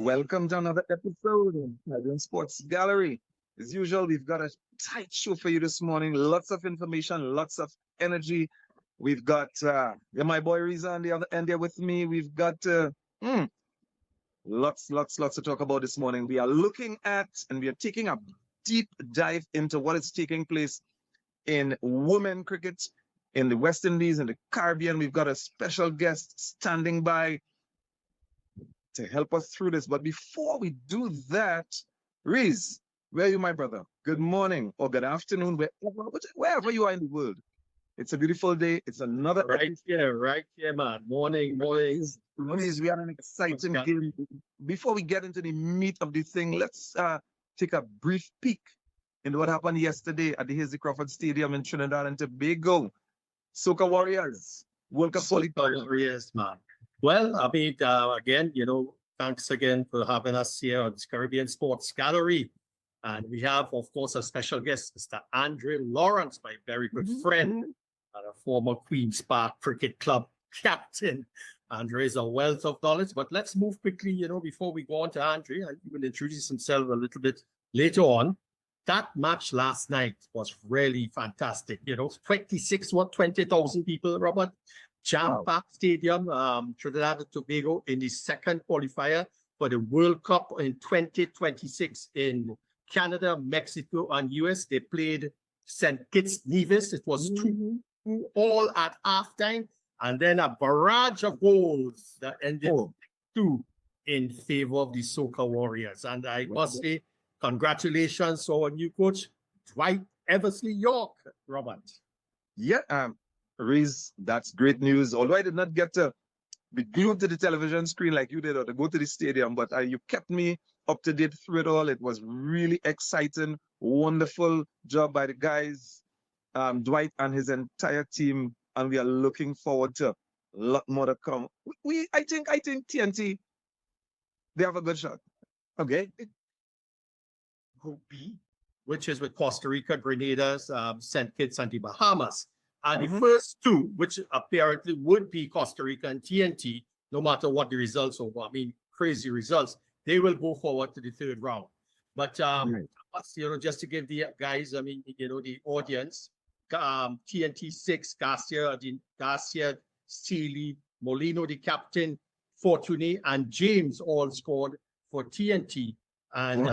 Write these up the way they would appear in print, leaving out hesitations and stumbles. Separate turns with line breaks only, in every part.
Welcome to another episode of Caribbean Sports Gallery. As usual, we've got a tight show for you this morning. Lots of information, lots of energy. We've got my boy Reza on the other end there with me. We've got lots to talk about this morning. We are looking at and we are taking a deep dive into what is taking place in women cricket in the West Indies and the Caribbean. We've got a special guest standing by to help us through this. But before we do that, Riz, where are you, my brother? Good morning or good afternoon, wherever you are in the world. It's a beautiful day. It's another
right here, man. Morning.
Riz, we had an exciting game. Before we get into the meat of the thing, let's take a brief peek into what happened yesterday at the Hazy Crawford Stadium in Trinidad and Tobago. Soca Warriors, World Cup qualifiers.
Warriors, man. Well, I mean, again, thanks again for having us here on this Caribbean Sports Gallery. And we have, of course, a special guest, Mr. Andre Lawrence, my very good friend and a former Queen's Park Cricket Club captain. Andre is a wealth of knowledge, but let's move quickly, before we go on to Andre, and he will introduce himself a little bit later on. That match last night was really fantastic. 20,000 people, Robert. Jam-packed stadium, Trinidad and Tobago in the second qualifier for the World Cup in 2026 in Canada, Mexico, and US. They played St. Kitts Nevis. It was 2-all at halftime, and then a barrage of goals that ended 2 in favor of the Soca Warriors. And I must say, congratulations to our new coach, Dwight Eversley York, Robert.
Yeah, Riz, that's great news. Although I did not get to be glued to the television screen like you did or to go to the stadium, but you kept me up to date through it all. It was really exciting, wonderful job by the guys, Dwight and his entire team, and we are looking forward to a lot more to come. I think TNT, they have a good shot. Okay.
Group B, which is with Costa Rica, Grenada's, St. Kitts, and the Bahamas. And the first two, which apparently would be Costa Rica and TNT, no matter what the results are, crazy results, they will go forward to the third round. But, just to give the guys, the audience, TNT 6, Garcia, Steely, Molino, the captain, Fortuny, and James all scored for TNT. And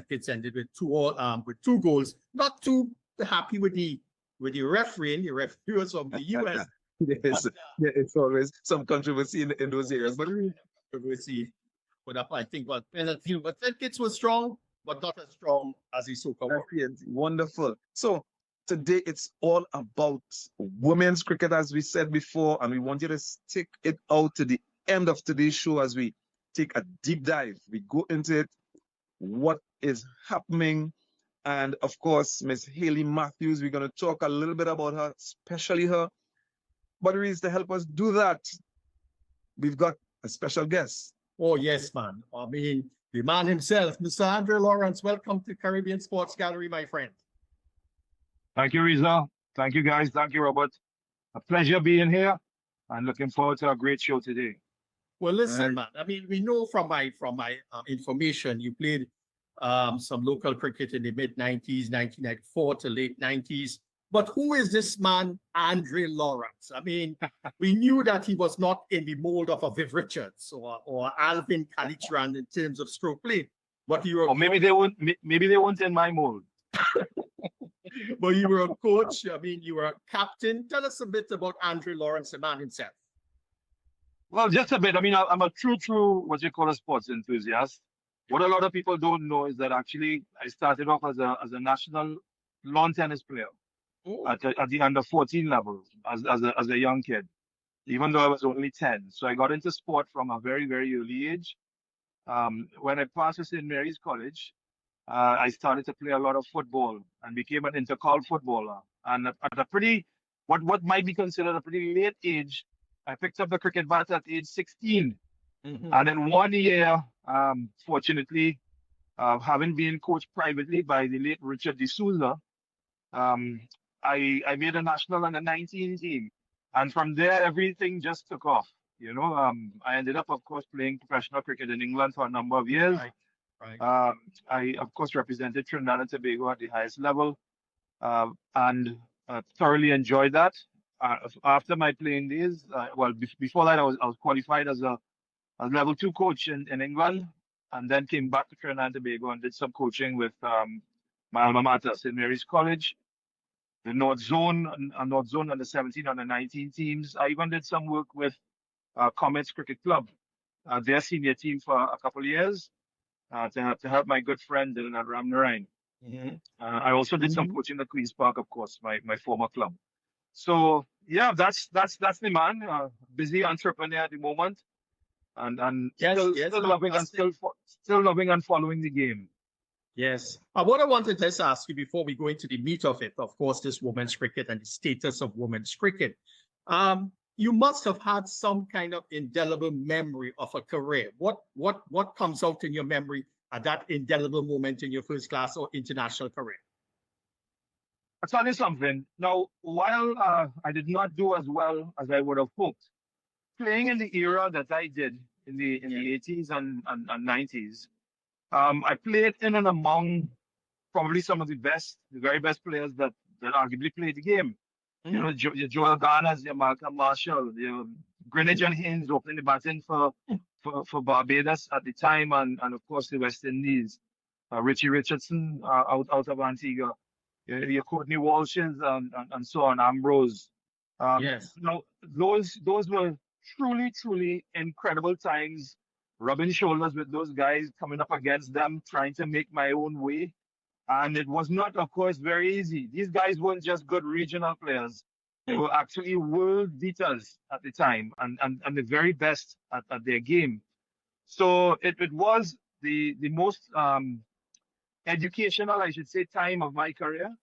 Kitts ended with 2 goals. Not too happy with the referee. The referee was from the US.
It's always some controversy in those areas, but
controversy. But I think penalty. But St. Kitts was strong, but not as strong as the Soca Warriors.
Wonderful. So today it's all about women's cricket, as we said before, and we want you to stick it out to the end of today's show as we take a deep dive. We go into it, what is happening. And of course, Miss Hayley Matthews, we're going to talk a little bit about her, especially her. But Reese, to help us do that, we've got a special guest.
Oh, yes, man. The man himself, Mr. Andre Lawrence. Welcome to Caribbean Sports Gallery, my friend.
Thank you, Reza. Thank you, guys. Thank you, Robert. A pleasure being here and looking forward to a great show today.
Well, listen, man. We know from my information, you played some local cricket in the mid-90s, 1994 to late 90s. But who is this man, Andre Lawrence? We knew that he was not in the mold of a Viv Richards or Alvin Kalichran in terms of stroke play. But you were,
or maybe they weren't in my mold.
But you were a coach. You were a captain. Tell us a bit about Andre Lawrence, the man himself.
Well, just a bit. I'm a true what you call a sports enthusiast. What a lot of people don't know is that actually I started off as a national lawn tennis player at the under 14 level as a young kid, even though I was only 10. So I got into sport from a very, very early age. When I passed to St. Mary's College, I started to play a lot of football and became an intercol footballer. And at a pretty, what might be considered a pretty late age, I picked up the cricket bat at age 16. And in 1 year, fortunately, having been coached privately by the late Richard D'Souza, I made a national under 19 team. And from there, everything just took off. I ended up, of course, playing professional cricket in England for a number of years.
Right. Right.
I, of course, represented Trinidad and Tobago at the highest level, and thoroughly enjoyed that. After my playing days, before that, I was qualified as a level 2 coach in England, and then came back to Trinidad and Tobago and did some coaching with my alma mater, St. Mary's College, the North Zone, North Zone under 17, under 19 teams. I even did some work with Comets Cricket Club, their senior team for a couple of years, to help my good friend Dylan Ramnarain. I also did some coaching at Queen's Park, of course, my former club. So yeah, that's the man. Busy entrepreneur at the moment, and still loving and still loving and following the game.
Yes. What I wanted to just ask you before we go into the meat of it, of course, this women's cricket and the status of women's cricket. You must have had some kind of indelible memory of a career. What comes out in your memory at that indelible moment in your first class or international career?
I'll tell you something. Now, while I did not do as well as I would have hoped, playing in the era that I did in the 80s and 90s, I played in and among probably some of the very best players that arguably played the game. Your Joel Garners, your Malcolm Marshall, your Greenwich and Haynes opening the batting for Barbados at the time, and of course the West Indies. Richie Richardson out of Antigua. Your Courtney Walshes and so on, Ambrose.
Yes.
Those were truly incredible times, rubbing shoulders with those guys, coming up against them, trying to make my own way. And it was not, of course, very easy. These guys weren't just good regional players. They were actually world beaters at the time and the very best at their game. So it was the most educational, I should say, time of my career.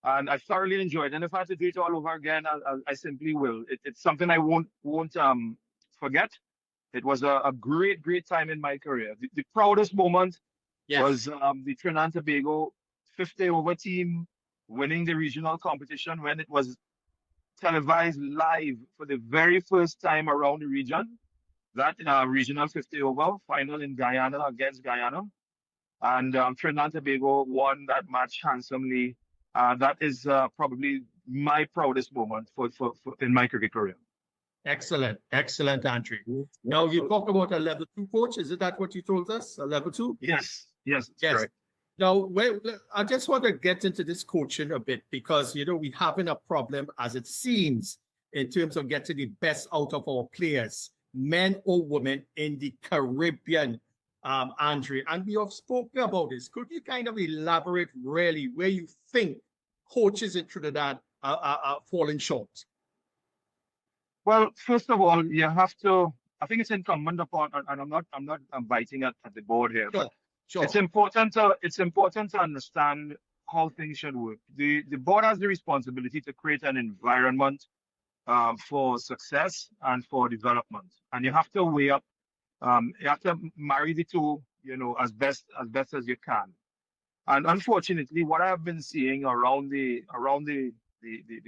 And I thoroughly enjoyed it. And if I had to do it all over again, I simply will. It's something I won't forget. It was a great time in my career. The proudest moment was the Trinidad and Tobago 50 over team winning the regional competition when it was televised live for the very first time around the region. That regional 50 over final in Guyana against Guyana. And Trinidad and Tobago won that match handsomely. That is probably my proudest moment for in my cricket career.
Excellent, Andrew. Now you talk about a level 2 coach. Is that what you told us? A level 2?
Yes.
Correct. Now, I just want to get into this coaching a bit because we're having a problem, as it seems, in terms of getting the best out of our players, men or women, in the Caribbean, Andrew. And we have spoken about this. Could you kind of elaborate really where you think coaches in Trinidad are falling short?
Well, first of all, you have to. I think it's incumbent upon, and I'm not biting at the board here.
Sure.
It's important to understand how things should work. The board has the responsibility to create an environment for success and for development, and you have to weigh up. You have to marry the two, as best as you can. And unfortunately, what I've been seeing around the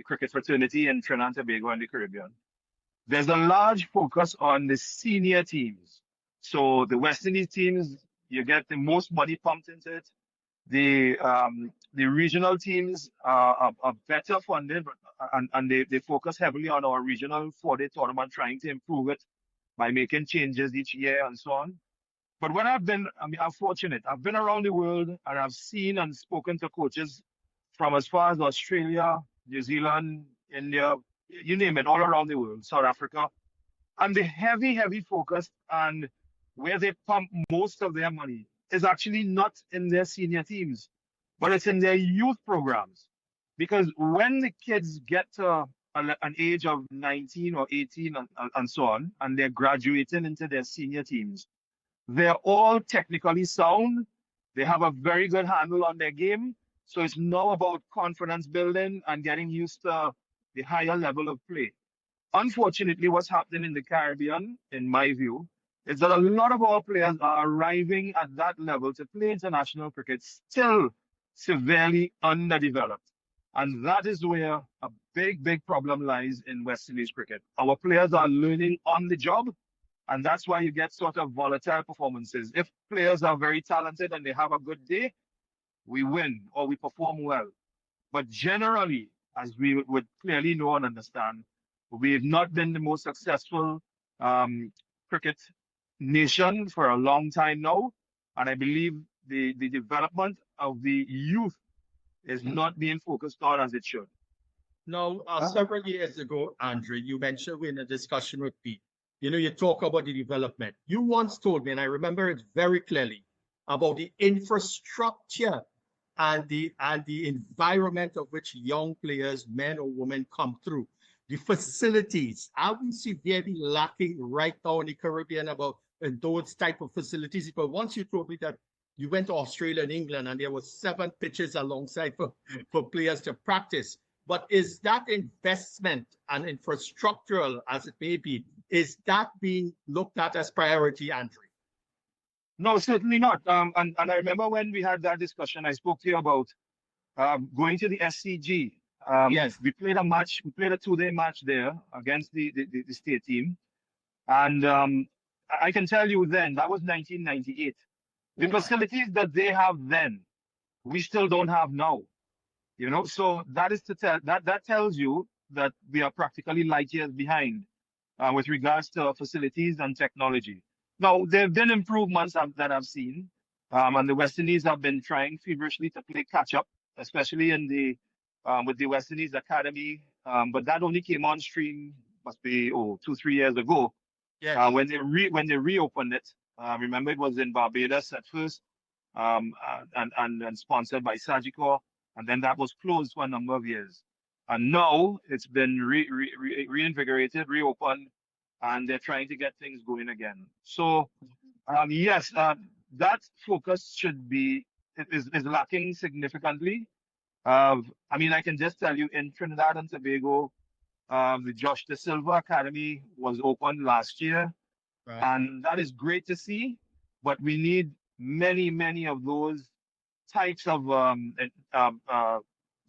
cricket fraternity in Trinidad and Tobago and the Caribbean, there's a large focus on the senior teams. So the West Indies teams, you get the most money pumped into it. The regional teams are better funded, and they focus heavily on our regional 4-day tournament, trying to improve it by making changes each year and so on. But I'm fortunate. I've been around the world and I've seen and spoken to coaches from as far as Australia, New Zealand, India, you name it, all around the world, South Africa. And the heavy focus and where they pump most of their money is actually not in their senior teams, but it's in their youth programs. Because when the kids get to an age of 19 or 18 and so on, and they're graduating into their senior teams, they're all technically sound. They have a very good handle on their game. So it's now about confidence building and getting used to the higher level of play. Unfortunately, what's happening in the Caribbean, in my view, is that a lot of our players are arriving at that level to play international cricket still severely underdeveloped. And that is where a big problem lies in West Indies cricket. Our players are learning on the job, And that's why you get sort of volatile performances. If players are very talented and they have a good day, we win or we perform well. But generally, as we would clearly know and understand, we've not been the most successful cricket nation for a long time now. And I believe the development of the youth is not being focused on as it should.
Now, several years ago, Andre, you mentioned in a discussion with Pete, you talk about the development. You once told me, and I remember it very clearly, about the infrastructure and the environment of which young players, men or women, come through. The facilities, are we severely lacking right now in the Caribbean about those type of facilities? Because once you told me that you went to Australia and England and there were 7 pitches alongside for players to practice. But is that investment and infrastructural, as it may be, is that being looked at as priority, Andre?
No, certainly not. And I remember when we had that discussion, I spoke to you about going to the SCG.
Yes.
We played a match, we played a 2-day match there against the state team. And I can tell you then, that was 1998. The facilities that they have then, we still don't have now. So that is to tell that tells you that we are practically light years behind with regards to facilities and technology. Now, there have been improvements that I've seen, and the West Indies have been trying feverishly to play catch up, especially in with the West Indies Academy. But that only came on stream, must be 2-3 years ago.
Yeah.
When they reopened it. Remember, it was in Barbados at first, and sponsored by Sagicor, and then that was closed for a number of years. And now it's been reinvigorated, reopened, and they're trying to get things going again. So, yes, that focus is lacking significantly. I mean, I can just tell you, in Trinidad and Tobago, the Josh De Silva Academy was opened last year.
Right.
And that is great to see, but we need many, many of those types of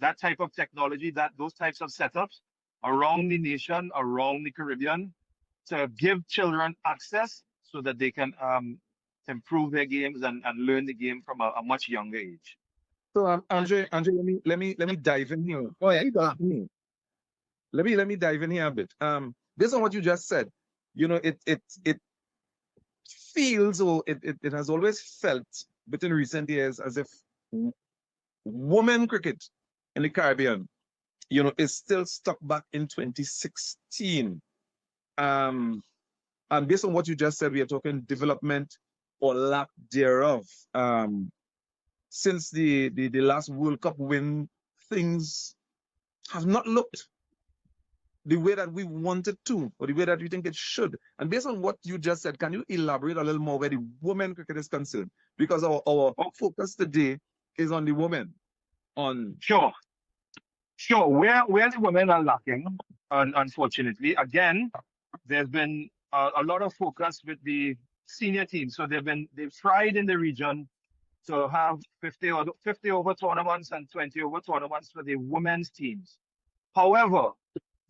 that type of technology, those types of setups around the nation, around the Caribbean, to give children access so that they can improve their games and learn the game from a much younger age.
So Andre, let me dive in here.
Oh yeah,
Let me dive in here a bit. Based on what you just said, it feels, or it has always felt, but in recent years, as if women cricket in the Caribbean, is still stuck back in 2016. And based on what you just said, we are talking development or lack thereof. Since the last World Cup win, things have not looked the way that we want it to, or the way that we think it should. And based on what you just said, can you elaborate a little more where the women cricket is concerned? Because our focus today is on the women.
Sure. Where the women are lacking, unfortunately, again, there's been a lot of focus with the senior team. So they've tried in the region to have 50 over tournaments and 20 over tournaments for the women's teams. However,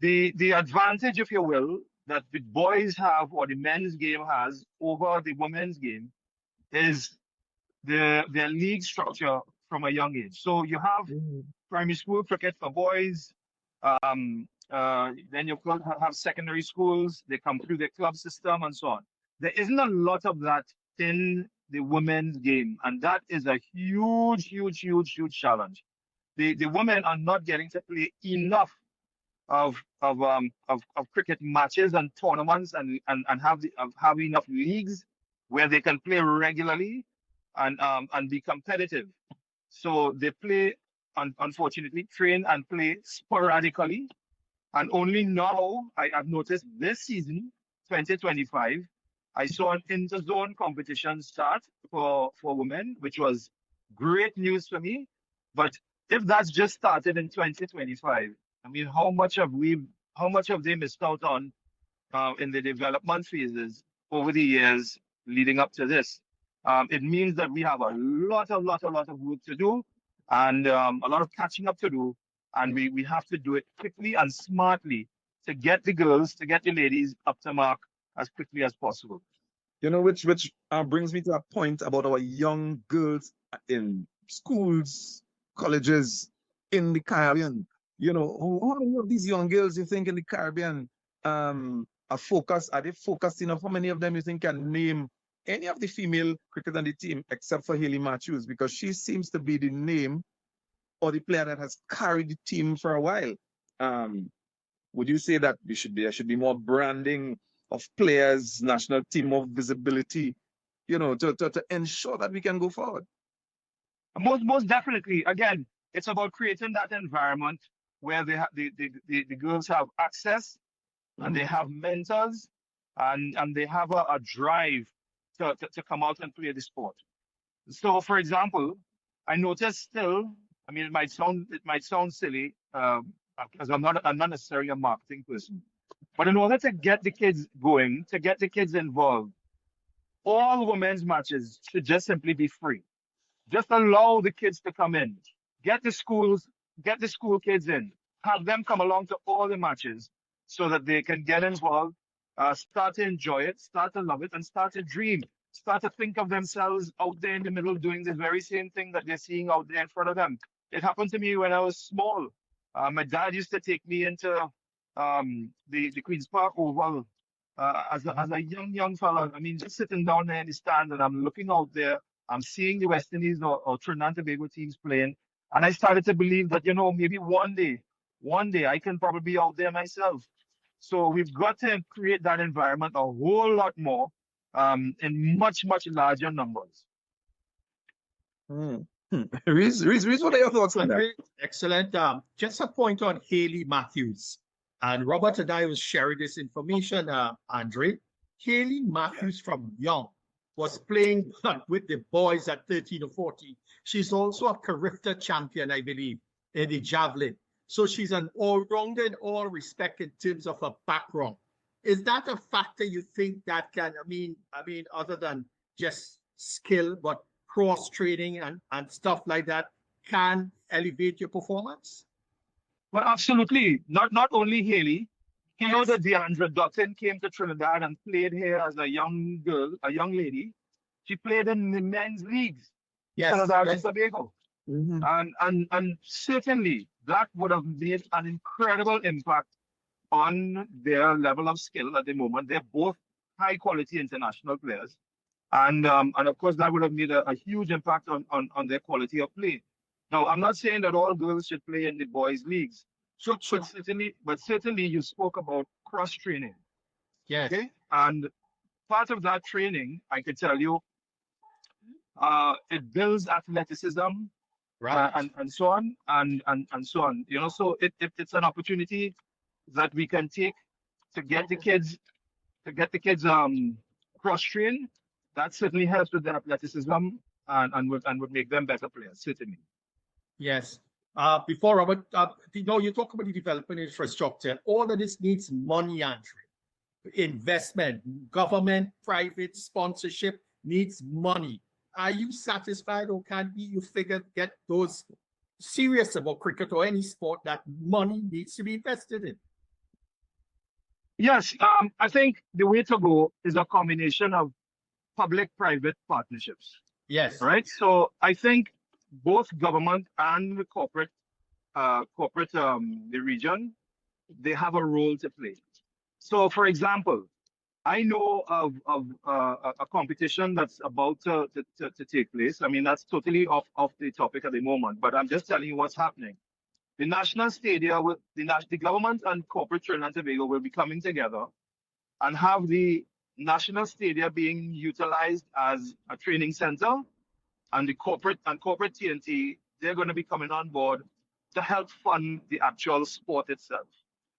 the advantage, if you will, that the boys have or the men's game has over the women's game is their league structure from a young age. So you have primary school cricket for boys, then you could have secondary schools, they come through the club system and so on. There isn't a lot of that in the women's game, and that is a huge challenge. The women are not getting to play enough of cricket matches and tournaments and have enough leagues where they can play regularly and be competitive. So they play, unfortunately, train and play sporadically. And only now, I've noticed this season, 2025, I saw an interzone competition start for women, which was great news for me. But if that's just started in 2025, I mean, how much have they missed out on in the development phases over the years leading up to this? It means that we have a lot of work to do and a lot of catching up to do. And we have to do it quickly and smartly to get the girls, to get the ladies up to mark as quickly as possible.
You know, which brings me to a point about our young girls in schools, colleges in the Caribbean. You know, how many of these young girls you think in the Caribbean are they focused enough? How many of them you think can name any of the female cricket on the team except for Hayley Matthews? Because she seems to be the name or the player that has carried the team for a while. Would you say that there should be more branding of players, national team, more visibility, you know, to ensure that we can go forward?
Most definitely. Again, it's about creating that environment where the girls have access and they have mentors and they have a drive to come out and play the sport. So, for example, I noticed still, I mean, it might sound silly, because I'm not necessarily a marketing person, but in order to get the kids going, to get the kids involved, all women's matches should just simply be free. Just allow the kids to come in. Get the school kids in. Have them come along to all the matches so that they can get involved, start to enjoy it, start to love it, and start to dream. Start to think of themselves out there in the middle doing the very same thing that they're seeing out there in front of them. It happened to me when I was small. My dad used to take me into the Queen's Park Oval as a young fella. I mean, just sitting down there in the stand and I'm looking out there. I'm seeing the West Indies or Trinidad and Tobago teams playing. And I started to believe that, you know, maybe one day I can probably be out there myself. So we've got to create that environment a whole lot more in much larger numbers.
Reese, what are your thoughts on that?
Excellent. Just a point on Hayley Matthews. And Robert and I was sharing this information, Andre. Hayley Matthews from young was playing with the boys at 13 or 14. She's also a Carifta champion, I believe, in the javelin. So she's an all-rounder in all respect in terms of her background. Is that a factor you think that can, I mean, other than just skill, but cross-training and stuff like that can elevate your performance?
Well, absolutely. Not only Hayley. You know that Deandra Dutton came to Trinidad and played here as a young girl, a young lady. She played in the men's leagues, Trinidad and Tobago. And certainly that would have made an incredible impact on their level of skill at the moment. They're both high quality international players. And of course, that would have made a huge impact on their quality of play. Now, I'm not saying that all girls should play in the boys' leagues.
Sure.
But certainly you spoke about cross training.
Yes.
Okay. And part of that training, I can tell you, it builds athleticism,
right,
and so on, and so on. You know, so it's an opportunity that we can take to get the kids cross train. That certainly helps with their athleticism and would make them better players, certainly.
Yes. Before Robert, you talk about the development infrastructure. All of this needs money, Andre. Investment, government, private sponsorship needs money. Are you satisfied, or can you get those serious about cricket or any sport that money needs to be invested in?
Yes, I think the way to go is a combination of public-private partnerships.
Yes.
Right. So I think both government and the corporate, the region, they have a role to play. So, for example, I know of a competition that's about to take place. I mean, that's totally off the topic at the moment, but I'm just telling you what's happening. The national stadia, the government and corporate Trinidad and Tobago will be coming together and have the national stadia being utilized as a training center, and the corporate TNT, they're going to be coming on board to help fund the actual sport itself.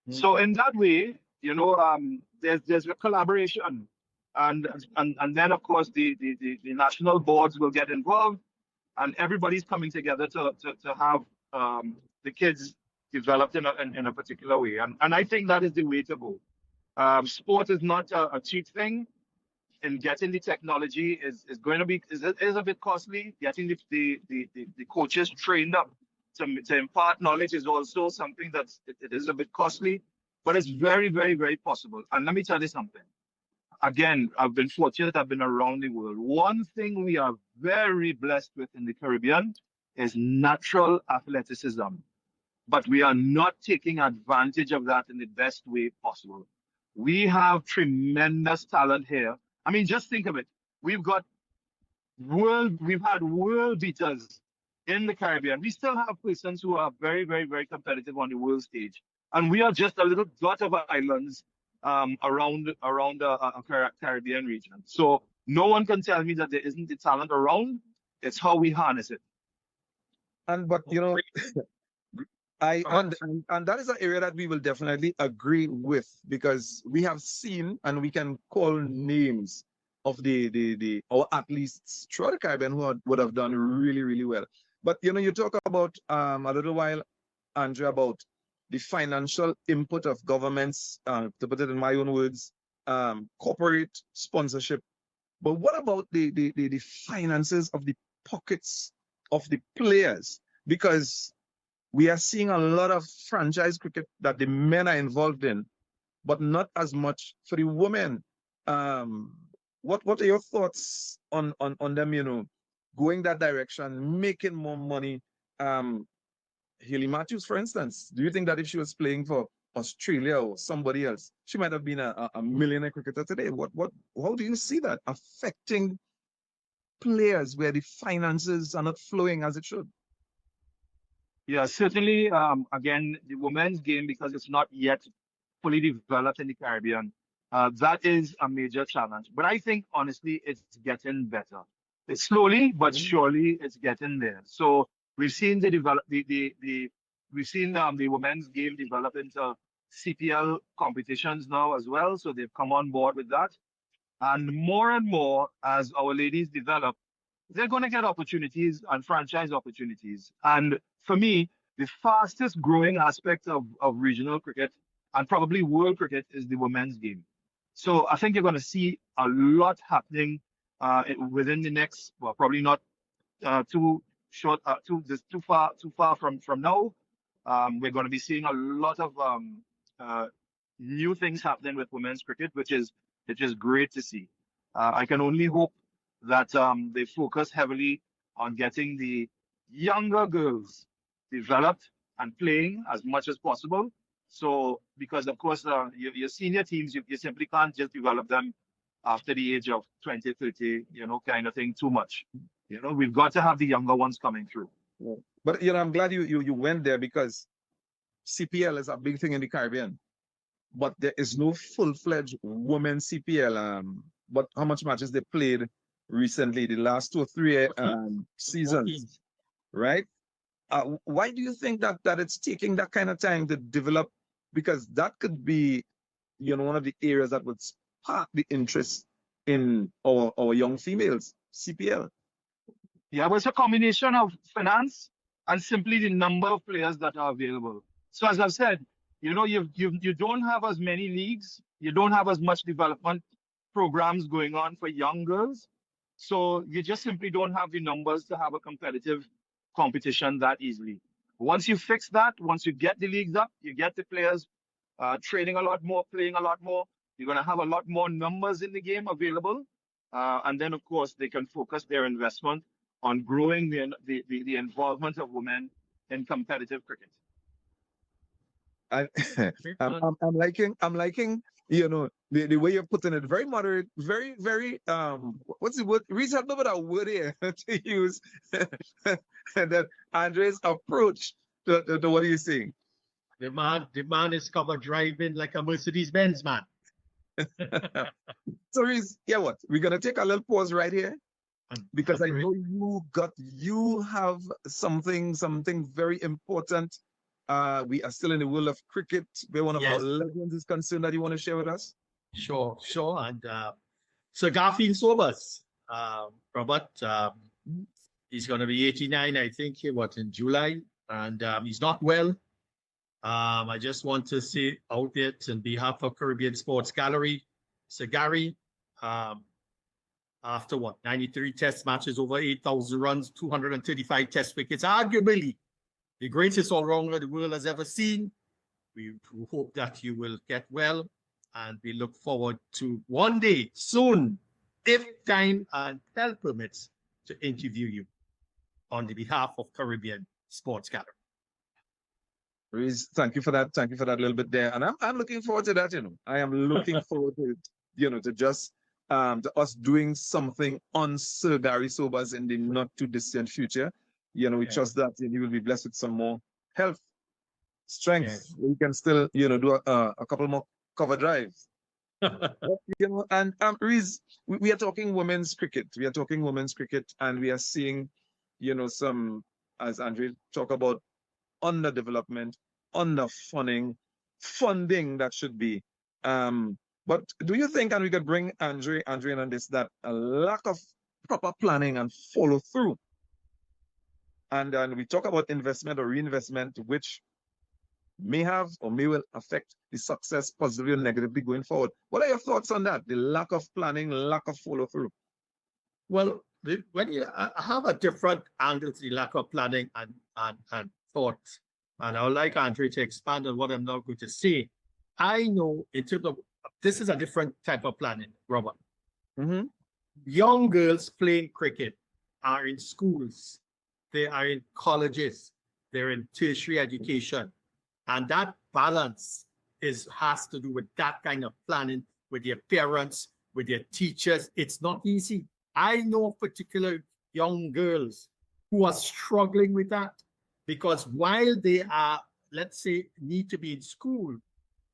So in that way, you know, there's a collaboration, and then of course the national boards will get involved, and everybody's coming together to have the kids developed in a particular way, and I think that is the way to go. Sport is not a cheap thing. And getting the technology is a bit costly. Getting the coaches trained up to impart knowledge is also something it is a bit costly, but it's very, very, very possible. And let me tell you something. again, I've been fortunate, I've been around the world. One thing we are very blessed with in the Caribbean is natural athleticism, but we are not taking advantage of that in the best way possible. We have tremendous talent here. I mean, just think of it. We've had world beaters in the Caribbean. We still have persons who are very, very, very competitive on the world stage. And we are just a little dot of islands around the Caribbean region. So no one can tell me that there isn't the talent around. It's how we harness it.
But you know, and that is an area that we will definitely agree with, because we have seen and we can call names of our athletes throughout the Caribbean who would have done really, really well. But you know, you talk about a little while, Andrea, about the financial input of governments, to put it in my own words, corporate sponsorship. But what about the finances of the pockets of the players? Because we are seeing a lot of franchise cricket that the men are involved in, but not as much for the women. What are your thoughts on them, you know, going that direction, making more money? Hayley Matthews, for instance, do you think that if she was playing for Australia or somebody else, she might have been a millionaire cricketer today? How do you see that affecting players where the finances are not flowing as it should?
Yeah, certainly. Again, the women's game, because it's not yet fully developed in the Caribbean, that is a major challenge. But I think, honestly, it's getting better. It's slowly, but surely it's getting there. So we've seen the women's game develop into CPL competitions now as well. So they've come on board with that. And more, as our ladies develop, they're going to get opportunities and franchise opportunities. And for me, the fastest growing aspect of regional cricket and probably world cricket is the women's game. So I think you're going to see a lot happening within the next, well, probably not too far from now. We're going to be seeing a lot of new things happening with women's cricket, which is great to see. I can only hope that they focus heavily on getting the younger girls developed and playing as much as possible. So, because of course, your senior teams, you simply can't just develop them after the age of 20, 30, you know, kind of thing too much. You know, we've got to have the younger ones coming through.
Yeah. But, you know, I'm glad you went there, because CPL is a big thing in the Caribbean, but there is no full-fledged women's CPL. But how much matches they played recently, the last 2 or 3 seasons, right? Why do you think that it's taking that kind of time to develop? Because that could be, you know, one of the areas that would spark the interest in our young females, CPL.
Yeah, but it's a combination of finance and simply the number of players that are available. So as I've said, you know, you don't have as many leagues, you don't have as much development programs going on for young girls. So you just simply don't have the numbers to have a competitive competition that easily. Once you fix that, once you get the leagues up, you get the players training a lot more, playing a lot more, you're going to have a lot more numbers in the game available. And then, of course, they can focus their investment on growing the involvement of women in competitive cricket.
I'm liking, you know, the way you're putting it. Very moderate, very, very, what's the word? Reza, no better word here to use. And then Andre's approach to what are you saying?
The man is covered driving like a Mercedes-Benz, man.
So Reza, yeah, what? We're going to take a little pause right here, because I know you have something very important. We are still in the world of cricket, where one of our legends is concerned, that you want to share with us.
Sure. And Sir Garfield Sobers, Robert, he's going to be 89, I think, in July, and he's not well. I just want to say out there, on behalf of Caribbean Sports Gallery, Sir Gary, after 93 test matches, over 8,000 runs, 235 test wickets, arguably the greatest all-rounder the world has ever seen. We hope that you will get well and we look forward to one day soon, if time and health permits, to interview you on the behalf of Caribbean Sports Gallery.
Reese, thank you for that. Thank you for that little bit there. And I'm looking forward to that, I am looking forward to, to just to us doing something on Sir Gary Sobers in the not too distant future. We trust that he will be blessed with some more health, strength.
Yes.
We can still, do a couple more cover drives. And Reese, we are talking women's cricket. We are talking women's cricket, and we are seeing, some, as Andre talked about, underdevelopment, funding that should be. But do you think, and we could bring Andre in on this, that a lack of proper planning and follow through, and we talk about investment or reinvestment, which may have or may will affect the success positively or negatively going forward. What are your thoughts on that? The lack of planning, lack of follow through.
Well, when you have a different angle to the lack of planning and thought, and I would like Andre to expand on what I'm now going to say. I know in terms of this is a different type of planning, Robert.
Mm-hmm.
Young girls playing cricket are in schools, they are in colleges, they're in tertiary education, and that balance has to do with that kind of planning with their parents, with their teachers. It's not easy. I know particular young girls who are struggling with that because while they are, let's say, need to be in school,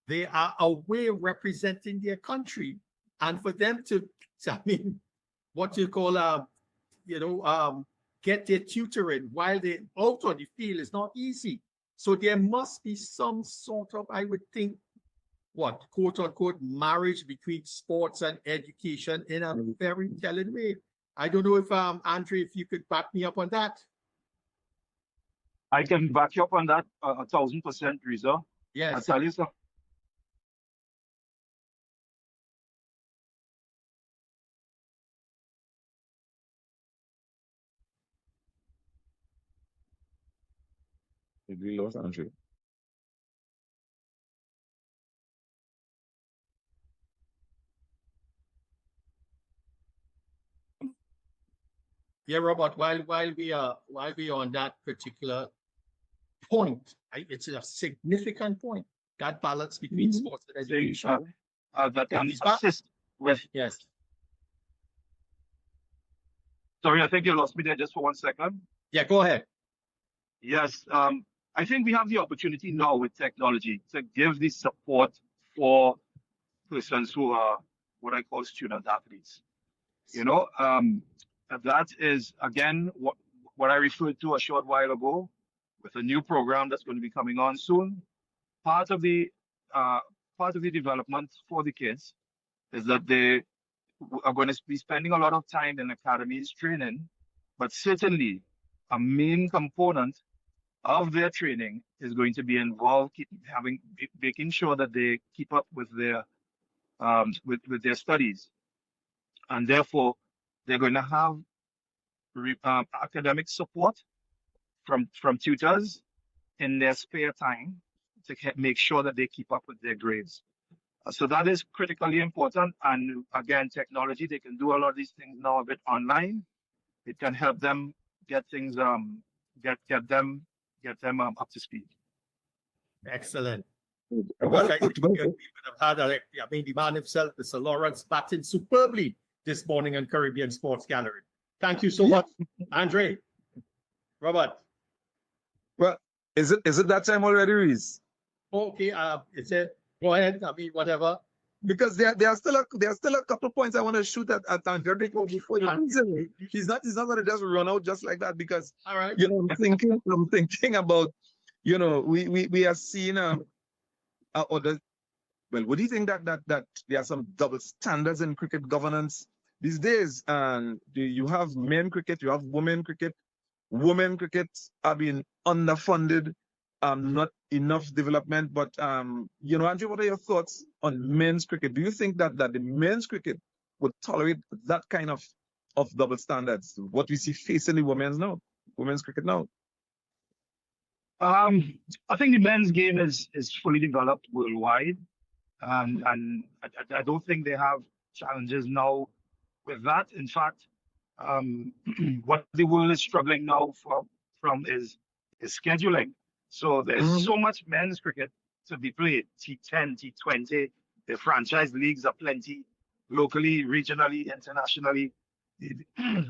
they are away representing their country. And for them to, what you call, get their tutoring while they're out on the field is not easy. So there must be some sort of, I would think, quote unquote, marriage between sports and education in a very telling way. I don't know if, Andre, if you could back me up on that.
I can back you up on that 1,000%, Reza.
Yes.
I'll tell you something.
We lost Andre.
Yeah, Robert, while we are on that particular point, it's a significant point, that balance between sports and education.
That can assist with.
Yes.
Sorry, I think you lost me there just for 1 second.
Yeah, go ahead.
Yes, I think we have the opportunity now with technology to give the support for persons who are what I call student athletes. That is again what I referred to a short while ago with a new program that's going to be coming on soon. Part of the development for the kids is that they are going to be spending a lot of time in academies training, but certainly a main component of their training is going to be involved making sure that they keep up with their studies, and therefore they're going to have academic support from tutors in their spare time to make sure that they keep up with their grades. So that is critically important. And again, technology, they can do a lot of these things now a bit online. It can help them get things get them up to speed.
Excellent. Well, I think we could have had the man himself, Mr. Lawrence, batting superbly this morning on Caribbean Sports Gallery. Thank you so much, Andre. Robert.
Well, is it that time already, Reese?
Okay, is it? Go ahead. Whatever.
Because there are still a couple of points I want to shoot at Andre before he's not going to just run out just like that. Because
all right,
I'm thinking about, we are seeing other. Well, what do you think that there are some double standards in cricket governance these days? And you have men cricket, you have women cricket. Women cricket are being underfunded, not enough development. But Andrew, what are your thoughts on men's cricket? Do you think that the men's cricket would tolerate that kind of double standards? What we see facing the women's cricket now?
I think the men's game is fully developed worldwide. and I don't think they have challenges now with that. In fact, what the world is struggling now from is scheduling. So there's so much men's cricket to be played, T10, T20. The franchise leagues are plenty, locally, regionally, internationally.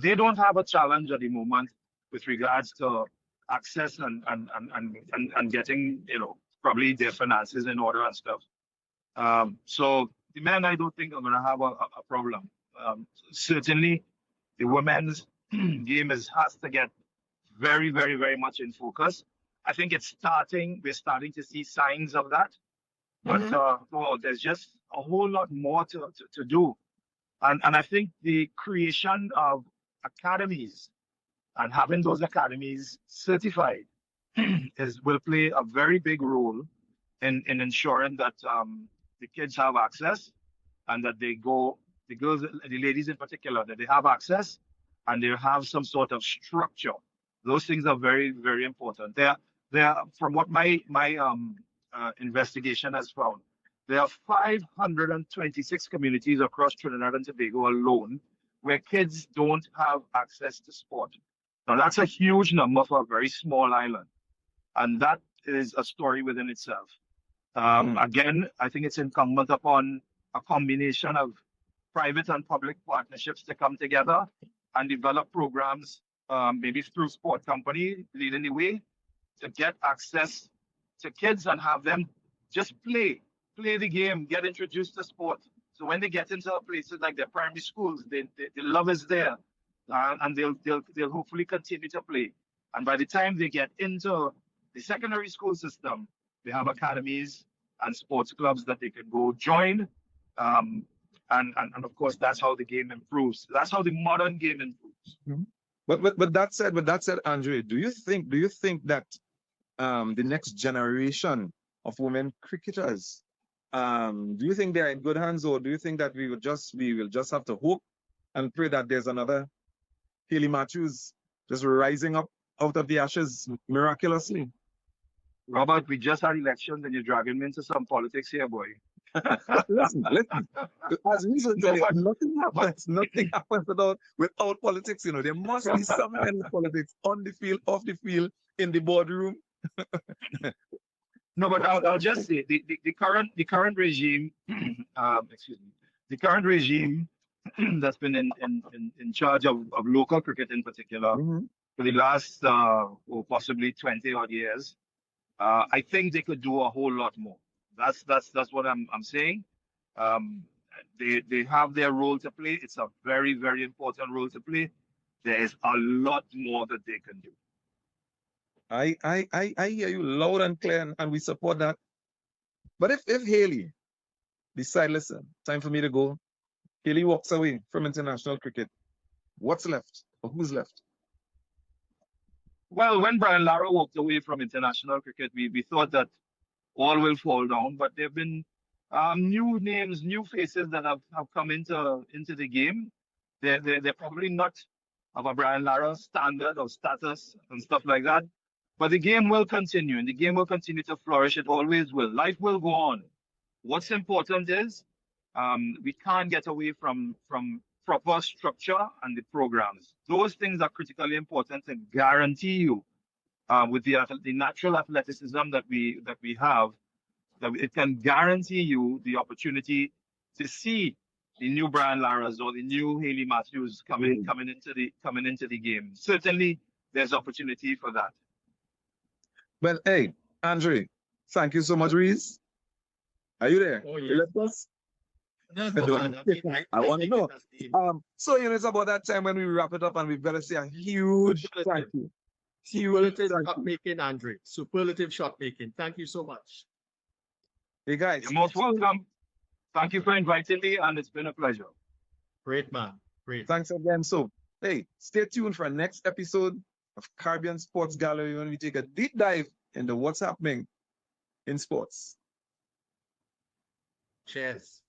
They don't have a challenge at the moment with regards to access and getting, probably their finances in order and stuff. So the men, I don't think are going to have a problem. Certainly, the women's game has to get very, very, very much in focus. I think it's starting. We're starting to see signs of that, but there's just a whole lot more to do. And I think the creation of academies and having those academies certified will play a very big role in ensuring that the kids have access and that the girls, the ladies in particular, that they have access and they have some sort of structure. Those things are very, very important. There, from what my investigation has found, there are 526 communities across Trinidad and Tobago alone where kids don't have access to sport. Now, that's a huge number for a very small island. And that is a story within itself. Again, I think it's incumbent upon a combination of private and public partnerships to come together and develop programs, maybe through sport company leading the way, to get access to kids and have them just play the game, get introduced to sport. So when they get into places like their primary schools, the love is there, and they'll hopefully continue to play. And by the time they get into the secondary school system, they have academies and sports clubs that they can go join. And of course, that's how the game improves. That's how the modern game improves.
But that said, Andre, do you think that the next generation of women cricketers, do you think they're in good hands, or do you think that we will just have to hope and pray that there's another Hayley Matthews just rising up out of the ashes miraculously?
Robert, we just had elections and you're dragging me into some politics here, boy.
listen. As we should tell you, nothing happens without politics. There must be some kind of politics on the field, off the field, in the boardroom.
No, but I'll just say the current regime, excuse me, the current regime that's been in charge of local cricket in particular for the last or possibly 20 odd years. I think they could do a whole lot more. That's what I'm saying. They have their role to play. It's a very, very important role to play. There is a lot more that they can do.
I hear you loud and clear, and we support that. But if Hayley decide, listen, time for me to go, Hayley walks away from international cricket, what's left? Or who's left?
Well, when Brian Lara walked away from international cricket, we thought that all will fall down, but there have been new names, new faces that have come into the game. They're probably not of a Brian Lara standard or status and stuff like that. But the game will continue, and the game will continue to flourish. It always will. Life will go on. What's important is we can't get away from proper structure and the programs. Those things are critically important to guarantee you with the natural athleticism that we have, that it can guarantee you the opportunity to see the new Brian Laras or the new Hayley Matthews coming into the game. Certainly, there's opportunity for that.
Well, hey, Andre, thank you so much, Reese. Are you there?
Oh,
You
yes.
left us?
No,
I want to know. So, it's about that time when we wrap it up, and we've got to say a huge thank you.
Superlative shot making, Andre. Superlative shot making. Thank you so much.
Hey, guys.
You're most welcome. Thank you for inviting me, and it's been a pleasure.
Great, man. Great.
Thanks again. So, hey, stay tuned for our next episode of Caribbean Sports Gallery when we take a deep dive into what's happening in sports.
Cheers.